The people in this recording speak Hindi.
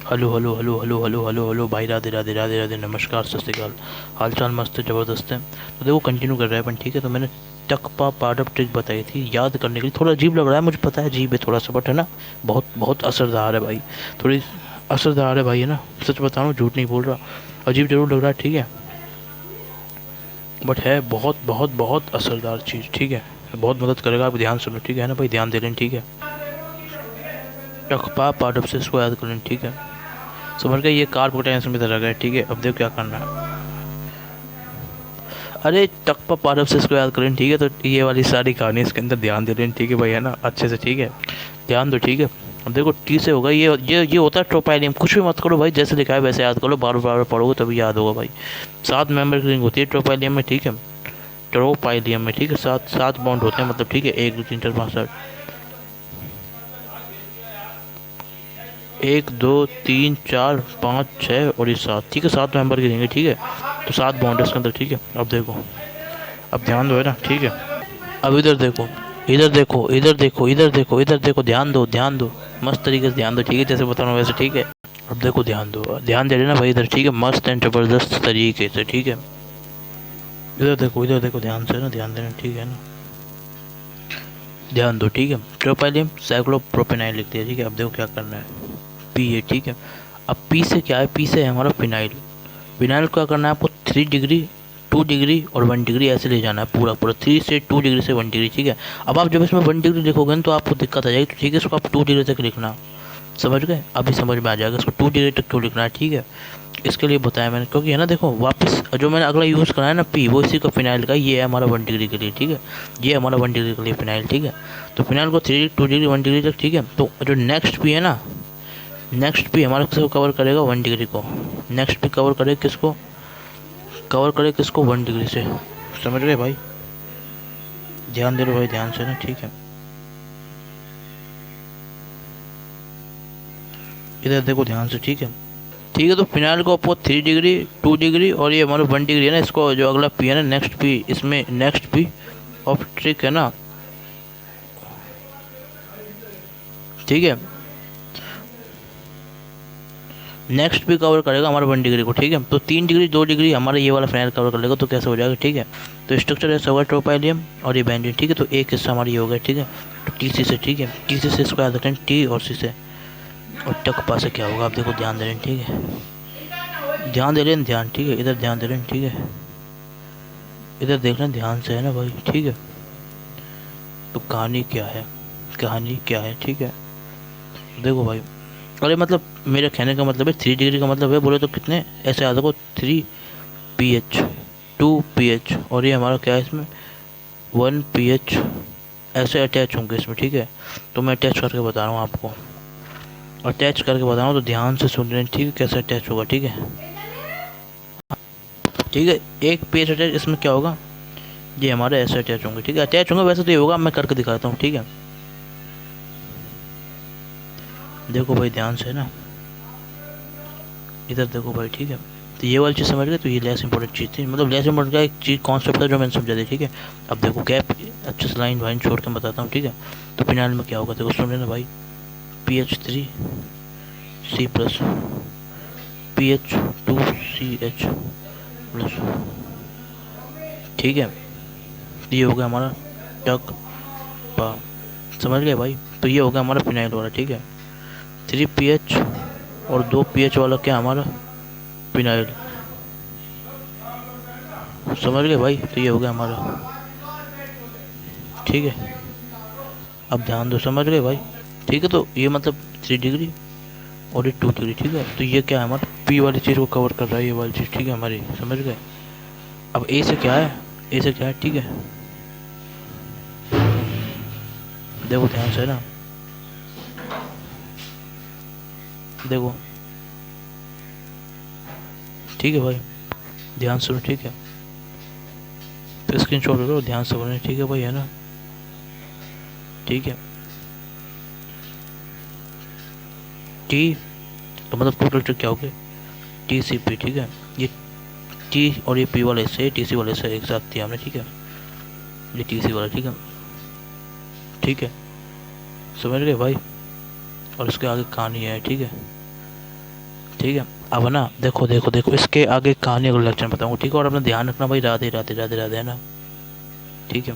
Hello hello hello hello hello hello hello भाई, राधे राधे राधे राधे, नमस्कार, सत श्रीकाल। हाल चाल मस्त है, ज़बरदस्त है। तो देखो कंटिन्यू कर रहा है अपन, ठीक है। तो मैंने टकपा पाडप ट्रिक बताई थी याद करने के लिए। थोड़ा अजीब लग रहा है, मुझे पता है अजीब है थोड़ा सा, बट है ना, बहुत बहुत असरदार है भाई। थोड़ी असरदार है भाई, है ना। सच बता रहा हूँ, झूठ नहीं बोल रहा। अजीब जरूर लग रहा है, ठीक है, बट है बहुत बहुत बहुत असरदार चीज़, ठीक है। बहुत मदद करेगा, आप ध्यान सुनो, ठीक है ना भाई, ध्यान दे लें, ठीक है। टकपा पाडप से इसको याद कर लें, ठीक है। समझ गए, ये कार को टेंशन में रह गए, ठीक है। अब देखो क्या करना है। अरे टप्पा पारब से इसको याद करें, ठीक है। तो ये वाली सारी कहानी इसके अंदर ध्यान दे लें, ठीक है भाई, है ना, अच्छे से, ठीक है। ध्यान दो, ठीक है। अब देखो टी से होगा, ये होता है ट्रोपाइलियम। कुछ भी मत करो भाई, जैसे लिखा है वैसे याद करो, बार बार पढ़ोगे तभी याद होगा भाई। 7 मेंबर की रिंग होती है ट्रोपाइलियम में, ठीक है। ट्रोपाइलियम में, ठीक है, 7 बॉन्ड होते हैं, मतलब, ठीक है। 1 2 3 4 5 7, 1 2 3 4 5 6 और ये 7, ठीक है। 7 मेंबर की रिंग है, ठीक है। तो 7 बॉन्ड है इसके अंदर, ठीक है। अब देखो, अब ध्यान दो, है ना, ठीक है। अब इधर देखो, इधर देखो, इधर देखो, इधर देखो, इधर देखो, ध्यान दो, ध्यान दो, मस्त तरीके से ध्यान दो, ठीक है, जैसे बता रहा हूँ वैसे, ठीक है। अब देखो, ध्यान दो, ध्यान दे लेना भाई इधर, ठीक है, मस्त एंड जबरदस्त तरीके से, ठीक है। इधर देखो, इधर देखो, ध्यान से ना, ध्यान देना, ठीक है ना। ध्यान दो, ठीक है। ट्रोपाइलियम साइक्लोप्रोपेनाइल लिखते हैं, ठीक है। अब देखो क्या करना है। पी है, ठीक है। अब पी से क्या है, पी से है हमारा फिनाइल। फिनाइल को क्या करना है आपको, 3 डिग्री, 2 डिग्री और 1 डिग्री ऐसे ले जाना है, पूरा पूरा 3 से 2 डिग्री से 1 डिग्री, ठीक है। अब आप जब इसमें 1 डिग्री लिखोगे ना तो आपको दिक्कत आ जाएगी, तो ठीक है, इसको आप 2 डिग्री तक लिखना। समझ गए, अभी समझ में आ जाएगा इसको 2 डिग्री तक क्यों लिखना है, ठीक है। इसके लिए बताया मैंने, क्योंकि है ना, देखो वापस जो मैंने अगला यूज़ करा है ना पी, वो इसी का फिनाइल का, ये है हमारा 1 डिग्री के लिए, ठीक है। ये हमारा 1 डिग्री के लिए फिनाइल, ठीक है। तो फिनाइल को 3 2 डिग्री 1 डिग्री तक, ठीक है। तो जो नेक्स्ट पी है ना, नेक्स्ट पी हमारा किसको कवर करेगा, 1 डिग्री को। नेक्स्ट पी कवर करेगा किसको, कवर करे किसको, 1 डिग्री से। समझ गए भाई, ध्यान दे लो भाई, ध्यान से ना, ठीक है। इधर देखो ध्यान से, ठीक है। ठीक है, तो फिनाइल को आपको 3 डिग्री, 2 डिग्री और ये हमारा 1 डिग्री है ना, इसको जो अगला पी है ना, नेक्स्ट पी, इसमें नेक्स्ट पी ऑफ ट्रिक है ना, ठीक है। नेक्स्ट भी कवर करेगा हमारा 1 डिग्री को, ठीक है। तो 3 डिग्री 2 डिग्री हमारा ये वाला फाइनल कवर कर लेगा, तो कैसे हो जाएगा, ठीक है। तो स्ट्रक्चर ऐसा होगा, ट्रोपाइलियम और ये बेंजीन, ठीक है। तो एक हिस्सा हमारी ये हो गया, ठीक है। तो टी सी से, ठीक है, टी सी से इसको याद रखें, टी और सी से। और टकपा से क्या होगा, आप देखो, ध्यान दे रहे हैं, ठीक है। ध्यान दे रहे हैं, ध्यान, ठीक है, इधर ध्यान दे रहे हैं, ठीक है। इधर देख रहे हैं ध्यान से, है ना भाई, ठीक है। तो कहानी क्या है, कहानी क्या है, ठीक है। देखो भाई, अरे मतलब मेरे कहने का मतलब है 3 डिग्री का मतलब है, बोले तो कितने ऐसे याद रखो, 3 pH, 2 pH और ये हमारा क्या है इसमें, 1 pH ऐसे अटैच होंगे इसमें, ठीक है। तो मैं अटैच करके बता रहा हूँ आपको, अटैच करके बता रहा हूँ, तो ध्यान से सुन लें, ठीक है, कैसे अटैच होगा, ठीक है। ठीक है, 1 pH अटैच, इसमें क्या होगा, ये हमारे ऐसे अटैच होंगे, ठीक है। अटैच होंगे वैसे तो ये होगा, मैं करके दिखाता हूँ, ठीक है। देखो भाई ध्यान से ना, इधर देखो भाई, ठीक है। तो ये वाली चीज़ समझ गए, तो ये लेस इंपॉर्टेंट चीज़ थी, मतलब लेस इंपॉर्टेंट का एक चीज़ कॉन्सेप्ट था जो मैंने समझा दी, ठीक है। अब देखो गैप, अच्छे से लाइन वाइन छोड़ के बताता हूँ, ठीक है। तो फिनाइल में क्या होगा, देखो सुन लेना भाई, pH3 C+, pH2CH+, ठीक है। ये हो गया हमारा टक पा, समझ गए भाई। तो ये हो गया हमारा फिनाइल वाला, ठीक है। 3 pH और 2 pH वाला क्या हमारा फिनाइल, समझ गए भाई। तो ये हो गया हमारा, ठीक है। अब ध्यान दो, समझ गए भाई, ठीक है। तो ये मतलब 3 डिग्री और ये 2 डिग्री, ठीक है। तो ये क्या है हमारा पी वाली चीज़ को कवर कर रहा है, ये वाली चीज़, ठीक है हमारी, समझ गए। अब ए से क्या है, ए से क्या है, ठीक है। देखो ध्यान से ना, देखो, ठीक है भाई, ध्यान सुनो, ठीक है। तो स्क्रीन शॉट लो, ध्यान से बोलना, ठीक है भाई, है ना, ठीक है। टी, तो मतलब टोटल ट्रिक क्या होगी, TCP, ठीक है। ये टी और ये पी वाले से, TC वाले से एक साथ दिया हमने, ठीक है। ये TC वाला, ठीक है, ठीक है, समझ गए भाई। और उसके आगे कहानी है, ठीक है। ठीक है। अब ना देखो देखो देखो इसके आगे कहानी अगले लेक्चर में बताऊँगा, ठीक है। और अपना ध्यान रखना भाई। राधे राधे राधे राधे, है ना, ठीक है।